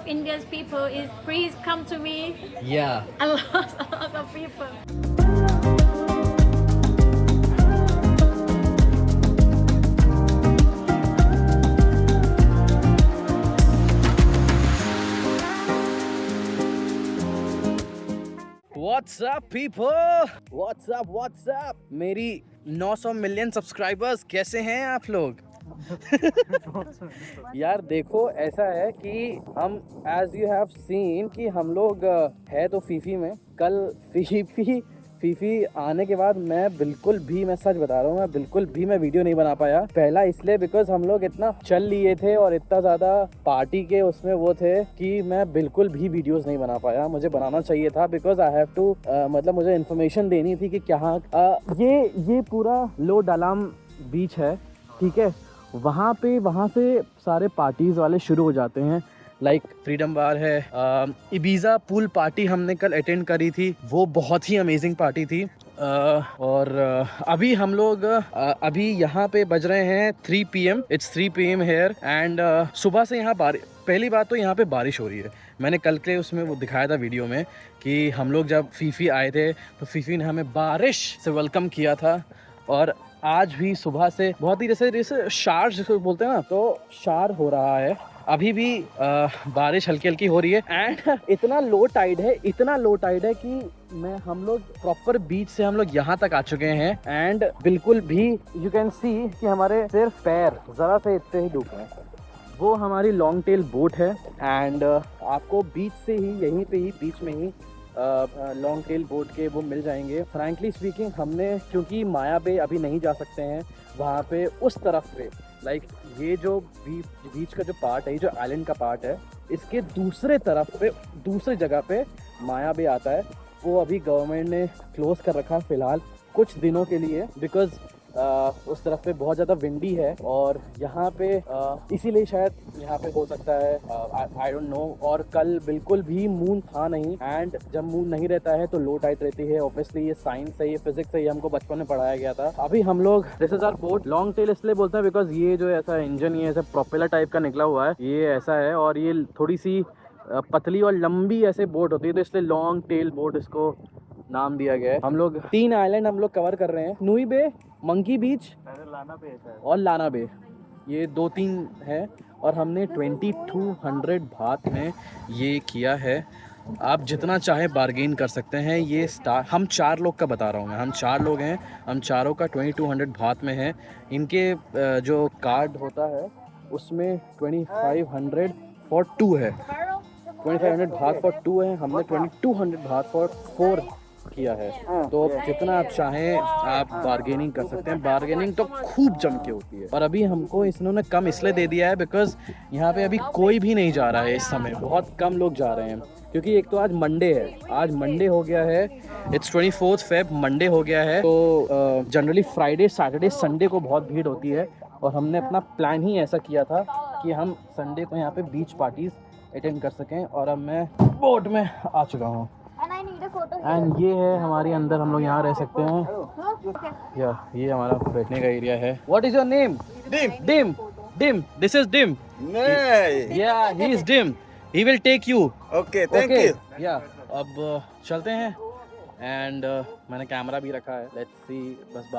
Indian people is please come to me. Yeah. A lot of people. What's up people? What's up? मेरी 900 million subscribers कैसे हैं आप लोग? यार देखो, ऐसा है कि हम एज यू हैव सीन कि हम लोग है तो फीफी में। कल फीफी आने के बाद मैं सच बता रहा हूँ, मैं वीडियो नहीं बना पाया। पहला इसलिए बिकॉज हम लोग इतना चल लिए थे और इतना ज़्यादा पार्टी के उसमें वो थे कि मैं बिल्कुल भी वीडियोस नहीं बना पाया। मुझे बनाना चाहिए था बिकॉज आई हैव टू मतलब मुझे इन्फॉर्मेशन देनी थी कि क्या ये पूरा लो डालाम बीच है, ठीक है। वहाँ से सारे पार्टीज़ वाले शुरू हो जाते हैं। लाइक फ्रीडम बार है, इबीज़ा पूल पार्टी हमने कल अटेंड करी थी, वो बहुत ही अमेजिंग पार्टी थी। और अभी हम लोग अभी यहाँ पे बज रहे हैं 3 PM। It's 3 PM here and सुबह से यहाँ पहली बात तो यहाँ पे बारिश हो रही है। मैंने कल के उसमें वो दिखाया था वीडियो में कि हम लोग जब फीफी आए थे तो फीफी ने हमें बारिश से वेलकम किया था। और आज भी सुबह से बहुत ही जैसे शार जिसको बोलते हैं ना, तो शार हो रहा है। अभी भी बारिश हल्की हल्की हो रही है एंड इतना लो टाइड है कि हम लोग प्रॉपर बीच से हम लोग यहाँ तक आ चुके हैं एंड बिल्कुल भी यू कैन सी कि हमारे सिर्फ पैर ज़रा से इतने ही डूब रहे हैं। वो हमारी लॉन्ग टेल बोट है एंड आपको बीच से ही यहीं पे ही बीच में ही लॉन्ग टेल बोट के वो मिल जाएंगे। फ्रैंकली स्पीकिंग हमने क्योंकि माया बे अभी नहीं जा सकते हैं वहाँ पे उस तरफ पे, लाइक ये जो बीच का जो पार्ट है, ये जो आइलैंड का पार्ट है, इसके दूसरे तरफ पे दूसरी जगह पे माया बे आता है। वो अभी गवर्नमेंट ने क्लोज कर रखा है फ़िलहाल कुछ दिनों के लिए बिकॉज उस तरफ पे बहुत ज़्यादा विंडी है और यहाँ पे इसीलिए शायद यहाँ पे हो सकता है, आई डोंट नो। और कल बिल्कुल भी मून था नहीं एंड जब मून नहीं रहता है तो लो टाइट रहती है। ऑब्वियसली ये साइंस है, ये फिजिक्स है, ये हमको बचपन में पढ़ाया गया था। अभी हम लोग this is our boat. Long tail इसलिए बोलते हैं बिकॉज ये जो ऐसा इंजन ये ऐसा प्रोपेलर टाइप का निकला हुआ है, ये ऐसा है और ये थोड़ी सी पतली और लंबी ऐसे बोट होती है तो इसलिए लॉन्ग टेल बोट इसको नाम दिया गया है। हम लोग 3 आइलैंड हम लोग कवर कर रहे हैं, नुई बे, मंकी बीच और लाना बे, ये 2-3 है और हमने 2200 बात में ये किया है। आप जितना चाहे बार्गेन कर सकते हैं। ये हम 4 लोग का बता रहा हूँ मैं, हम 4 लोग हैं, हम चारों का 2200 बात में है। इनके जो कार्ड होता है उसमें 2500 फॉर 2 है, 2500 बात फॉर 2 है। हमने 2200 बात फॉर 4 किया है। तो जितना आप चाहें आप बार्गेनिंग कर सकते हैं। बार्गेनिंग तो खूब जम के होती है। और अभी हमको इन्होंने कम इसलिए दे दिया है बिकॉज यहाँ पे अभी कोई भी नहीं जा रहा है इस समय, बहुत कम लोग जा रहे हैं क्योंकि एक तो आज मंडे है, आज मंडे हो गया है, इट्स 24 Feb, मंडे हो गया है। तो जनरली फ्राइडे सैटरडे संडे को बहुत भीड़ होती है और हमने अपना प्लान ही ऐसा किया था कि हम संडे को यहाँ पे बीच पार्टीज अटेंड कर सकें। और अब मैं बोट में आ चुका हूँ एंड ये है हमारे अंदर, हम लोग यहाँ रह सकते हैं। या ये हमारा बैठने का एरिया है। What is your name? Dim. This is Dim. या he is Dim, he will take you. Okay, thank you. या अब चलते हैं एंड मैंने कैमरा भी रखा है। लेट्स सी, बस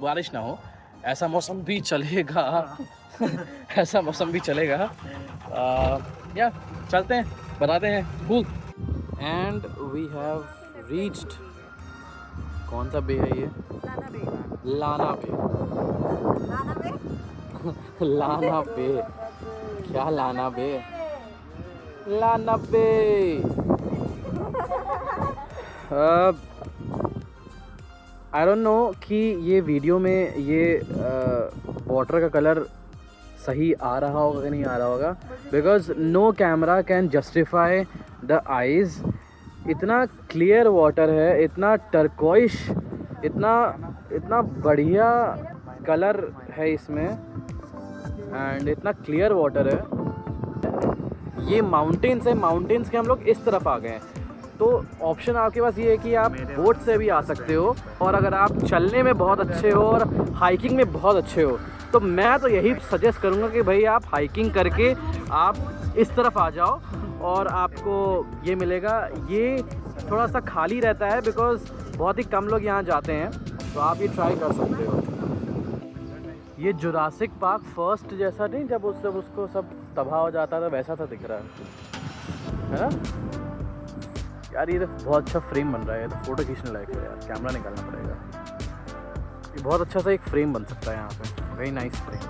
बारिश ना हो, ऐसा मौसम भी चलेगा ऐसा मौसम भी चलेगा। या चलते हैं, बताते हैं। Cool. And we have reached, कौन सा बे है ये? लाना बे। लाना बे, क्या लाना बे? लाना बे। आई डोंट नो कि ये वीडियो में ये वाटर का कलर सही आ रहा होगा कि नहीं आ रहा होगा because no camera can justify the eyes. इतना क्लियर वाटर है, इतना टर्कोइश, इतना बढ़िया कलर है इसमें एंड इतना क्लियर वाटर है। ये माउंटेन्स है, माउंटेन्स के हम लोग इस तरफ आ गए हैं। तो ऑप्शन आपके पास ये है कि आप बोट से भी आ सकते हो और अगर आप चलने में बहुत अच्छे हो और हाइकिंग में बहुत अच्छे हो तो मैं तो यही सजेस्ट करूँगा कि भाई आप हाइकिंग करके आप इस तरफ आ जाओ और आपको ये मिलेगा। ये थोड़ा सा खाली रहता है बिकॉज़ बहुत ही कम लोग यहाँ जाते हैं, तो आप ये ट्राई कर सकते हो। ये जुरासिक पार्क फर्स्ट जैसा नहीं, जब उसको सब तबाह हो जाता था वैसा था दिख रहा है ना यार। ये तो बहुत अच्छा फ्रेम बन रहा है, ये तो फ़ोटो खींचने लायक है यार, कैमरा निकालना पड़ेगा। ये बहुत अच्छा सा एक फ्रेम बन सकता है यहाँ पे, very nice frame.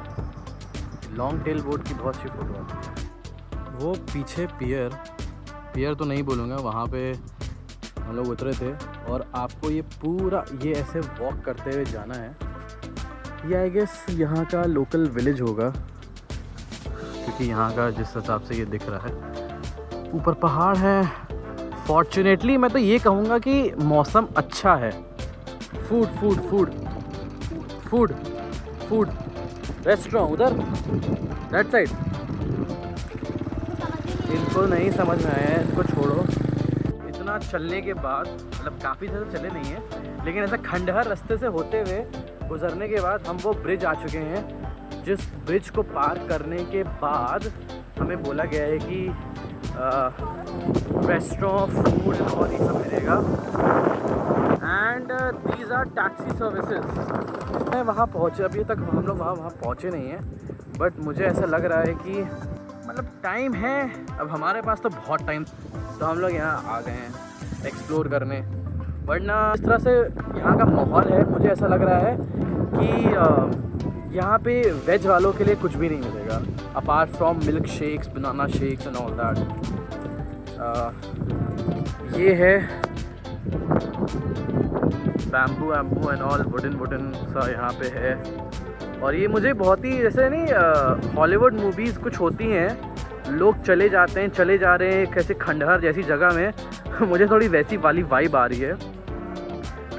Long tail boat की बहुत अच्छी फ़ोटो आती है। वो पीछे पियर तो नहीं बोलूँगा, वहाँ पे हम लोग उतरे थे और आपको ये पूरा ये ऐसे वॉक करते हुए जाना है। ये आई गेस यहाँ का लोकल विलेज होगा, क्योंकि यहाँ का जिस हिसाब से ये दिख रहा है। ऊपर पहाड़ है। फॉर्चुनेटली मैं तो ये कहूँगा कि मौसम अच्छा है। फूड रेस्टोरेंट उधर दैट साइड। इनको नहीं समझ में आया है, इनको छोड़ो। इतना चलने के बाद, मतलब काफ़ी ज़्यादा चले नहीं हैं, लेकिन ऐसा खंडहर रास्ते से होते हुए गुजरने के बाद हम वो ब्रिज आ चुके हैं, जिस ब्रिज को पार करने के बाद हमें बोला गया है कि रेस्टोरेंट, फूड और ये सब मिलेगा। And these are taxi services. मैं वहाँ पहुँचे, अभी तक हम लोग वहाँ पहुँचे नहीं हैं, बट मुझे ऐसा लग रहा है कि मतलब टाइम है अब हमारे पास, तो बहुत टाइम, तो हम लोग यहाँ आ गए हैं एक्सप्लोर करने। वरना इस तरह से यहाँ का माहौल है, मुझे ऐसा लग रहा है कि यहाँ पे वेज वालों के लिए कुछ भी नहीं मिलेगा apart from milk shakes, banana shakes and all that. ये है बैम्बू एंड ऑल, वुडन सा यहाँ पे है। और ये मुझे बहुत ही जैसे नहीं हॉलीवुड मूवीज़ कुछ होती हैं, लोग चले जाते हैं, चले जा रहे हैं कैसे खंडहर जैसी जगह में मुझे थोड़ी वैसी वाली वाइब आ रही है।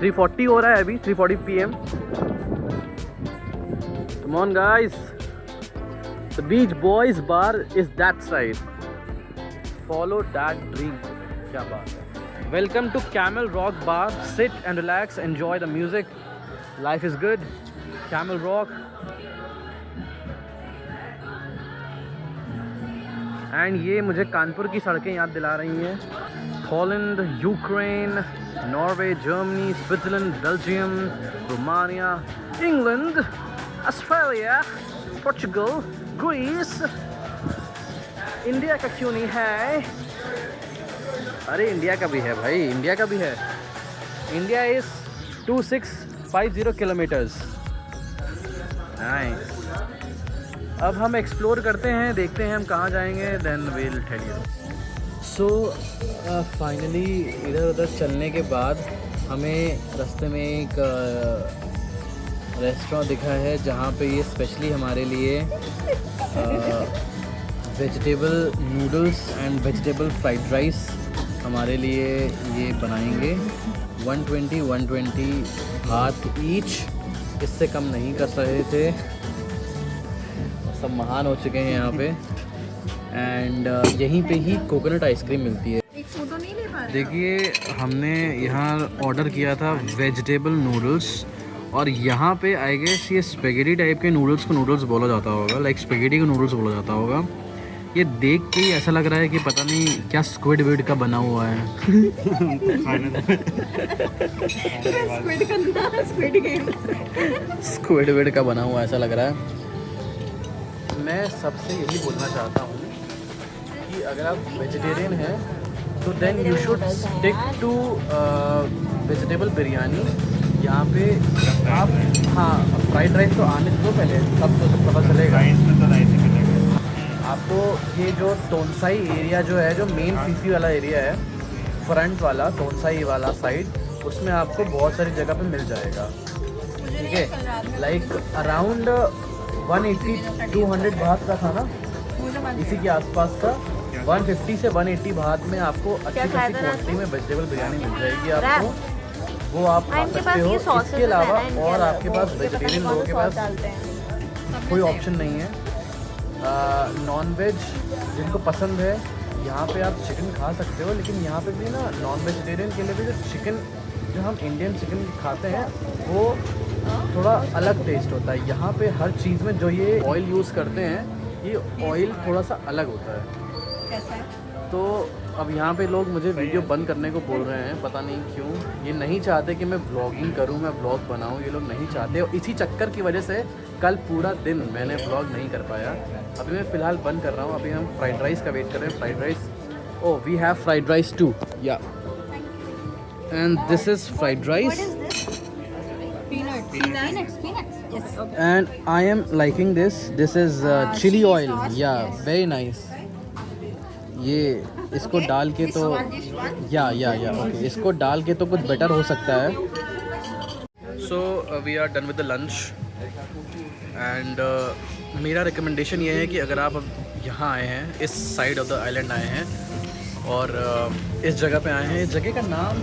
3:40 हो रहा है अभी, 3:40 PM। Come on guys, the Beach Boys bar is that side. Follow that dream. क्या बात है। Welcome to Camel Rock Bar. Sit and relax, enjoy the music. Life is good. Camel Rock. And ये मुझे कानपुर की सड़कें याद दिला रही हैं। Holland, Ukraine, Norway, Germany, Switzerland, Belgium, Romania, England, Australia, Portugal, Greece. India का क्यों नहीं है? अरे इंडिया का भी है भाई, इंडिया का भी है। India is 2650 kilometres. नाइस। अब हम एक्सप्लोर करते हैं, देखते हैं हम कहाँ जाएंगे, then will tell you. So finally इधर उधर चलने के बाद हमें रास्ते में एक रेस्टोरेंट दिखा है, जहाँ पे ये स्पेशली हमारे लिए vegetable noodles and vegetable fried rice हमारे लिए ये बनाएंगे। 120 भात ईच, इससे कम नहीं कर रहे थे, सब महान हो चुके हैं यहाँ पे। एंड यहीं पे ही कोकोनट आइसक्रीम मिलती है। एक फोटो नहीं ले पा रहे। देखिए हमने यहाँ ऑर्डर किया था वेजिटेबल नूडल्स, और यहाँ पे आई गेस ये स्पेगेटी टाइप के नूडल्स को नूडल्स बोला जाता होगा, लाइक स्पेगेटी को नूडल्स बोला जाता होगा। ये देख के ही ऐसा लग रहा है कि पता नहीं क्या स्क्विड विड का बना हुआ है। स्क्विड विड का बना हुआ ऐसा लग रहा है। मैं सबसे यही बोलना चाहता हूँ कि अगर आप वेजिटेरियन हैं तो then you should stick to vegetable biryani. यहाँ पे आप, हाँ फ्राइड राइस तो आने दो पहले, तब तो सब पता चलेगा आपको। ये जो तोनसाई एरिया जो है, जो मेन फीफी वाला एरिया है, फ्रंट वाला तोनसाई वाला साइड, उसमें आपको बहुत सारी जगह पे मिल जाएगा। ठीक है, लाइक अराउंड 180-200 भात का था ना, इसी के आसपास का। 150 से 180 भात में आपको अच्छी खासी क्वांटिटी में वेजिटेबल बिरयानी मिल जाएगी आपको, वो आप खा सकते हो। इसके अलावा और आपके पास वेजिटेरियन लोगों के पास कोई ऑप्शन नहीं है। नॉन वेज जिनको पसंद है, यहाँ पे आप चिकन खा सकते हो, लेकिन यहाँ पे भी ना नॉन वेजिटेरियन के लिए भी जो चिकन, जो हम इंडियन चिकन खाते हैं, वो थोड़ा अलग टेस्ट होता है। यहाँ पे हर चीज़ में जो ये ऑयल यूज़ करते हैं, ये ऑयल थोड़ा सा अलग होता है। कैसा है? तो अब यहाँ पे लोग मुझे वीडियो बंद करने को बोल रहे हैं, पता नहीं क्यों। ये नहीं चाहते कि मैं व्लॉगिंग करूँ, मैं व्लॉग बनाऊँ, ये लोग नहीं चाहते। और इसी चक्कर की वजह से कल पूरा दिन मैंने व्लॉग नहीं कर पाया। अभी मैं फ़िलहाल बंद कर रहा हूँ। अभी हम फ्राइड राइस का वेट कर रहे हैं। Fried rice, oh we have fried rice too, या and this is fried rice Peanuts. Yes. Okay. and I am liking this. This is chili Chili oil. sauce, Yeah, yes. very nice. ये इसको डाल के तो या okay, इसको डाल के तो कुछ बेटर हो सकता है। So we are done with the lunch and मेरा रिकमेंडेशन ये है कि अगर आप अब यहाँ आए हैं, इस साइड ऑफ द आइलैंड आए हैं और इस जगह पे आए हैं, इस जगह का नाम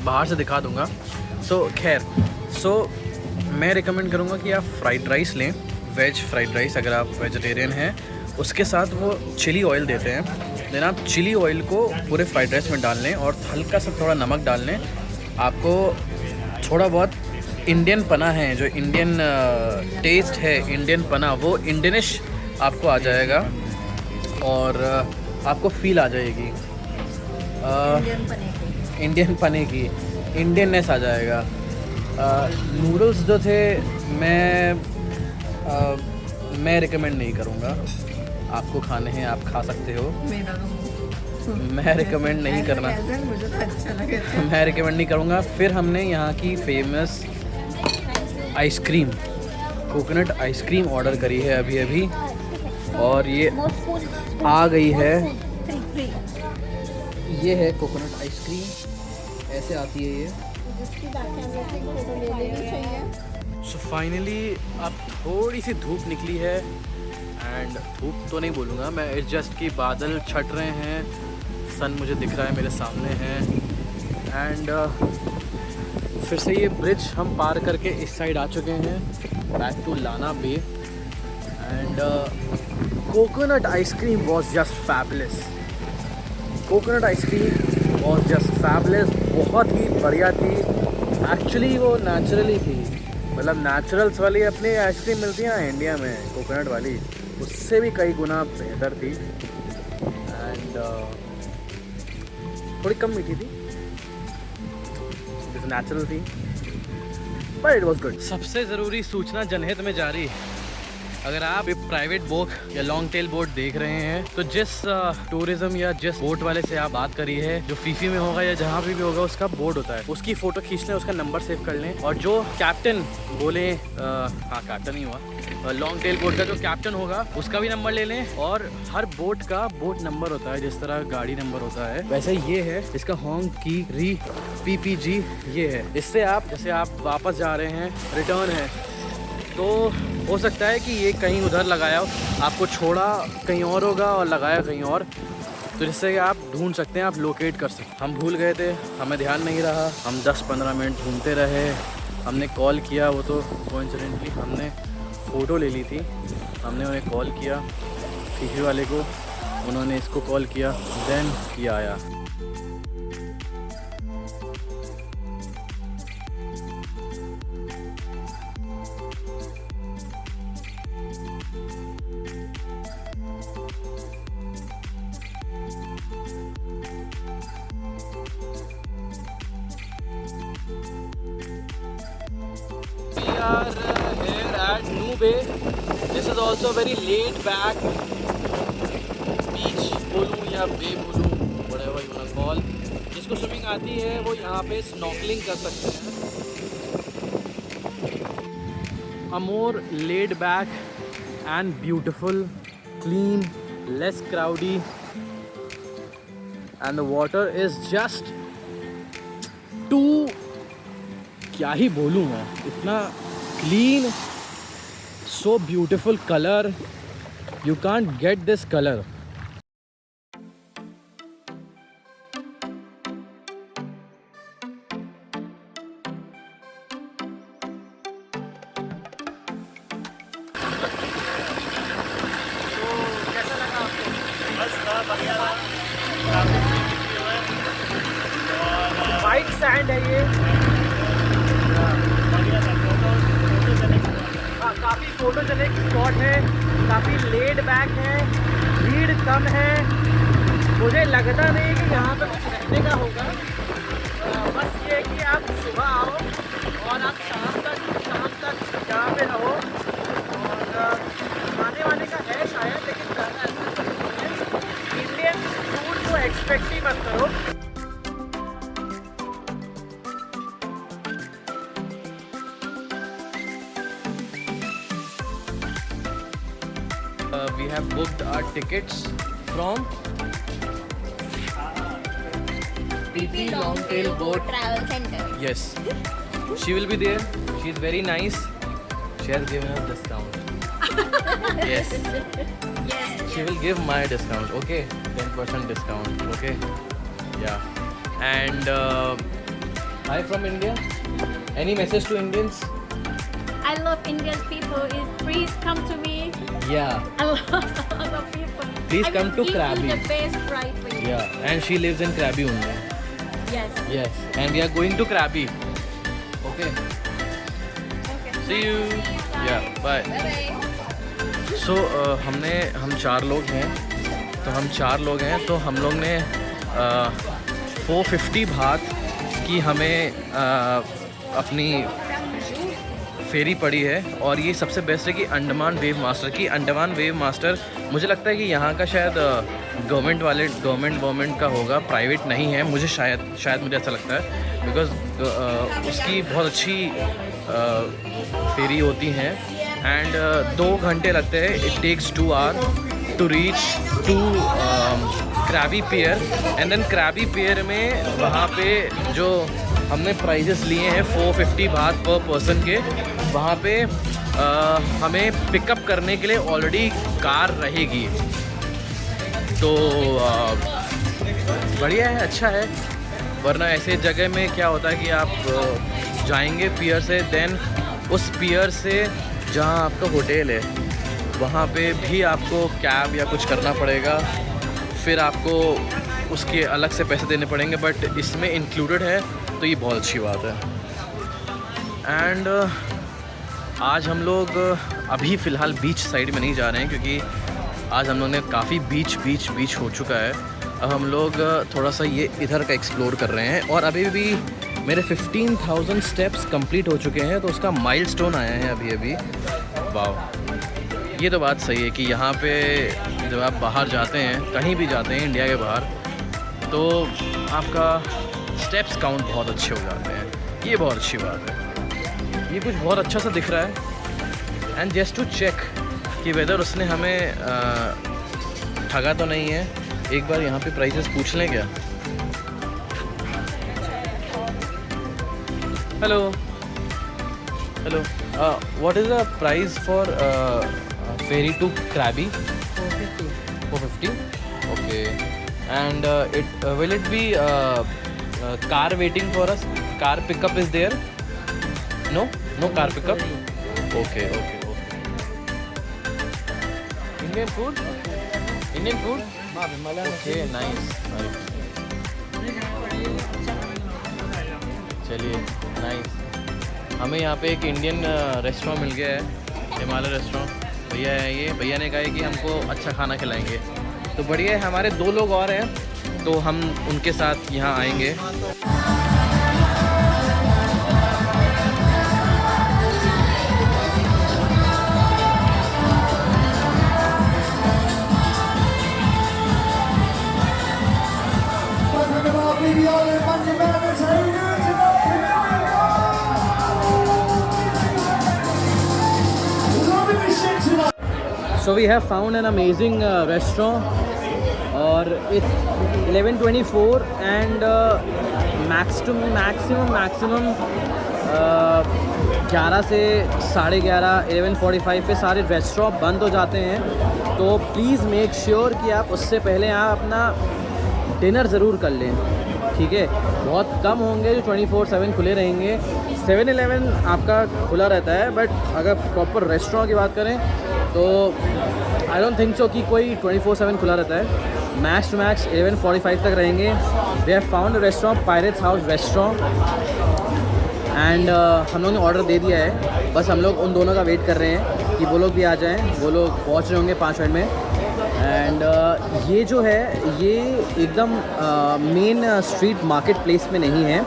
बाहर से दिखा दूँगा। सो मैं रिकमेंड करूँगा कि आप फ्राइड राइस लें, वेज फ्राइड राइस अगर आप वेजिटेरियन हैं। उसके साथ वो चिली ऑयल देते हैं, देन आप चिली ऑयल को पूरे फ्राइड राइस में डाल लें और हल्का सा थोड़ा नमक डाल लें। आपको थोड़ा बहुत इंडियन पना है, जो इंडियन टेस्ट है, इंडियन पना, वो इंडियनिश आपको आ जाएगा और आपको फील आ जाएगी इंडियन पने की, इंडियननेस आ जाएगा। नूडल्स जो थे मैं रिकमेंड नहीं करूँगा। आपको खाने हैं, आप खा सकते हो। मैं रिकमेंड नहीं करना, मुझे तो अच्छा लगा। मैं रिकमेंड नहीं करूँगा। फिर हमने यहाँ की famous ice cream, coconut ice cream order करी है अभी और ये आ गई है। ये है कोकोनट आइसक्रीम, ऐसे आती है ये। सो फाइनली अब थोड़ी सी धूप निकली है एंड धूप तो नहीं बोलूँगा मैं, इट्स जस्ट कि बादल छट रहे हैं, सन मुझे दिख रहा है, मेरे सामने है। एंड फिर से ये ब्रिज हम पार करके इस साइड आ चुके हैं, back to Lana bay. And coconut ice cream was just fabulous. Coconut ice cream was just fabulous, बहुत ही बढ़िया थी। एक्चुअली वो नेचुरली थी, मतलब नेचुरल्स वाली अपनी आइसक्रीम मिलती है ना इंडिया में, कोकोनट वाली, उससे भी कई गुना बेहतर थी। एंड थोड़ी कम मीठी थी, नेचुरल थी, बट इट वॉज गुड। सबसे ज़रूरी सूचना जनहित में जारी, अगर आप प्राइवेट बोट या लॉन्ग टेल बोट देख रहे हैं तो जिस टूरिज्म या जिस बोट वाले से आप बात करी है, जो फीफी में होगा या जहाँ भी होगा उसका बोर्ड होता है, उसकी फ़ोटो खींच लें, उसका नंबर सेव कर लें। और जो कैप्टन बोले, हाँ कैप्टन ही हुआ, लॉन्ग टेल बोट का जो कैप्टन होगा उसका भी नंबर ले लें। और हर बोट का बोट नंबर होता है, जिस तरह गाड़ी नंबर होता है वैसे ये है। इसका होंग की री PPG ये है। इससे आप जैसे आप वापस जा रहे हैं, रिटर्न है, तो हो सकता है कि ये कहीं उधर लगाया हो, आपको छोड़ा कहीं और होगा और लगाया कहीं और, तो जिससे आप ढूंढ सकते हैं, आप लोकेट कर सकते हैं। हम भूल गए थे, हमें ध्यान नहीं रहा, हम 10-15 मिनट घूमते रहे। हमने कॉल किया, वो तो कोइंसिडेंटली हमने फ़ोटो ले ली थी, हमने उन्हें कॉल किया फीफी वाले को, उन्होंने इसको कॉल किया, देन ये आया। We are here at New Bay. This is also very laid back beach बोलूँ या बे बोलूँ, whatever you wanna call। जिसको स्विमिंग आती है वो यहाँ पे स्नॉर्कलिंग कर सकते हैं। A more laid back and beautiful, clean, less crowdy, and the water is just too, क्या ही बोलूँ मैं, इतना clean, so beautiful colour, you can't get this colour. White sand है ये, काफ़ी फोटोजेनिक स्पॉट है, काफ़ी लेड बैक है, भीड़ कम है, मुझे लगता नहीं कि यहाँ पे कुछ रहने का होगा। बस ये है कि आप सुबह आओ और आप शाम तक यहाँ पे रहो। और खाने वाने का है शायद, लेकिन ज़्यादा इंडियन फूड को एक्सपेक्ट ही मत करो। We have booked our tickets from PP Longtail Boat Travel Center. Yes, she will be there. She is very nice. She has given us discount. Yes, Yes. she will give my discount. Okay, 10% discount. Okay, yeah. And hi from India. Any message to Indians? I love Indian people. Please come to me. Yeah, I love other people. Please I come will to give Krabi. you the best price for you. yeah. And she lives in Krabi only. Yes. Yes, and we are going to Krabi. Okay. Okay. See you. Yeah. Bye. Bye-bye. So हम 4 लोग हैं, तो हम लोग ने 450 बात की हमें अपनी फेरी पड़ी है। और ये सबसे बेस्ट है कि अंडमान वेव मास्टर मुझे लगता है कि यहाँ का शायद गवर्नमेंट का होगा, प्राइवेट नहीं है। मुझे शायद मुझे ऐसा लगता है, बिकॉज उसकी बहुत अच्छी फेरी होती हैं। एंड 2 घंटे लगते हैं। It takes 2 hour to reach to Krabi pier. And then Krabi pier में वहाँ पे जो हमने प्राइजेस लिए हैं 450 बात पर पर्सन के, वहाँ पे हमें पिकअप करने के लिए ऑलरेडी कार रहेगी। तो बढ़िया है, अच्छा है। वरना ऐसे जगह में क्या होता है कि आप जाएंगे पियर से, देन उस पियर से जहाँ आपका होटल है वहाँ पे भी आपको कैब या कुछ करना पड़ेगा, फिर आपको उसके अलग से पैसे देने पड़ेंगे। बट इसमें इंक्लूडेड है, तो ये बहुत अच्छी बात है। एंड आज हम लोग अभी फ़िलहाल बीच साइड में नहीं जा रहे हैं, क्योंकि आज हम लोग ने काफ़ी बीच हो चुका है। अब हम लोग थोड़ा सा ये इधर का एक्सप्लोर कर रहे हैं। और अभी भी मेरे 15,000 स्टेप्स कंप्लीट हो चुके हैं, तो उसका माइलस्टोन आया है अभी। वाह, ये तो बात सही है कि यहाँ पे जब आप बाहर जाते हैं, कहीं भी जाते हैं इंडिया के बाहर, तो आपका स्टेप्स काउंट बहुत अच्छे हो जाते हैं। ये बहुत अच्छी बात है। ये कुछ बहुत अच्छा सा दिख रहा है। एंड जस्ट टू चेक कि वेदर उसने हमें ठगा तो नहीं है, एक बार यहाँ पे प्राइसेस पूछ लें क्या। Hello, what is the price for ferry to Krabi? 450. Okay. And will it be car waiting for us? Car pickup is there? No car pickup. Okay. Indian food. Okay, nice. चलिए, nice. हमें यहाँ पे एक Indian restaurant मिल गया है, Himalaya restaurant. भैया है ये, भैया ने कहा है कि हमको अच्छा खाना खिलाएंगे, तो बढ़िया है। हमारे 2 लोग और हैं, तो हम उनके साथ यहाँ आएंगे। So we have found an amazing restaurant और 11:24 and maximum 11 से 11:30 11:45 पे सारे रेस्टोरेंट बंद हो जाते हैं। तो प्लीज़ मेक श्योर कि आप उससे पहले यहाँ अपना डिनर ज़रूर कर लें, ठीक है। बहुत कम होंगे जो 24/7 खुले रहेंगे। 7-Eleven आपका खुला रहता है, बट अगर प्रॉपर रेस्टोरेंट की बात करें तो आई डोंट थिंक सो कि कोई 24/7 खुला रहता है। मैक्स टू मैक्स 11:45 तक रहेंगे। We have found restaurant, pirates house restaurant, and हम लोगों ने ऑर्डर दे दिया है। बस हम लोग उन दोनों का वेट कर रहे हैं कि वो लोग भी आ जाएं। वो लोग पहुंच रहे होंगे 5 मिनट में। एंड ये जो है ये एकदम मेन स्ट्रीट मार्केट प्लेस में नहीं है।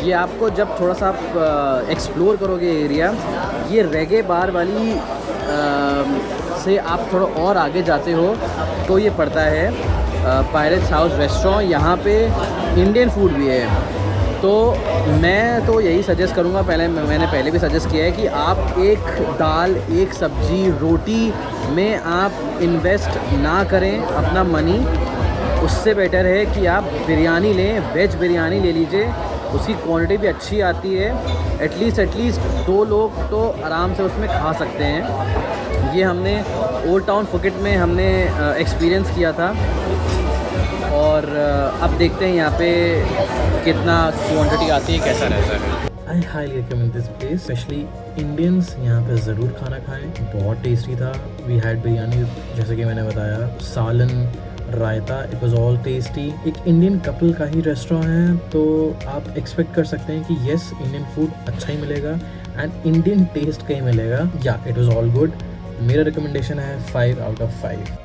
ये आपको जब थोड़ा सा आप एक्सप्लोर करोगे एरिया, ये रेगे बार वाली से आप थोड़ा और आगे जाते हो तो ये पड़ता है पायरेट्स हाउस रेस्टोरेंट। यहाँ पे इंडियन फूड भी है। तो मैं तो यही सजेस्ट करूँगा, मैंने पहले भी सजेस्ट किया है कि आप एक दाल, एक सब्ज़ी, रोटी में आप इन्वेस्ट ना करें अपना मनी। उससे बेटर है कि आप बिरयानी लें, वेज बिरयानी ले लीजिए, उसकी क्वांटिटी भी अच्छी आती है। एटलीस्ट 2 लोग तो आराम से उसमें खा सकते हैं। ये हमने ओल्ड टाउन फुकेट में हमने एक्सपीरियंस किया था और अब देखते हैं यहाँ पे कितना क्वांटिटी आती है, कैसा रहता है। I highly recommend this place, especially Indians यहाँ पे ज़रूर खाना खाएं। बहुत टेस्टी था। We had बिरयानी, जैसे कि मैंने बताया, सालन, रायता, इट वॉज ऑल टेस्टी। एक इंडियन कपल का ही रेस्टोरेंट है, तो आप एक्सपेक्ट कर सकते हैं कि येस इंडियन फूड अच्छा ही मिलेगा एंड इंडियन टेस्ट का ही मिलेगा। या इट वॉज ऑल गुड। मेरा रिकमेंडेशन है 5 out of 5।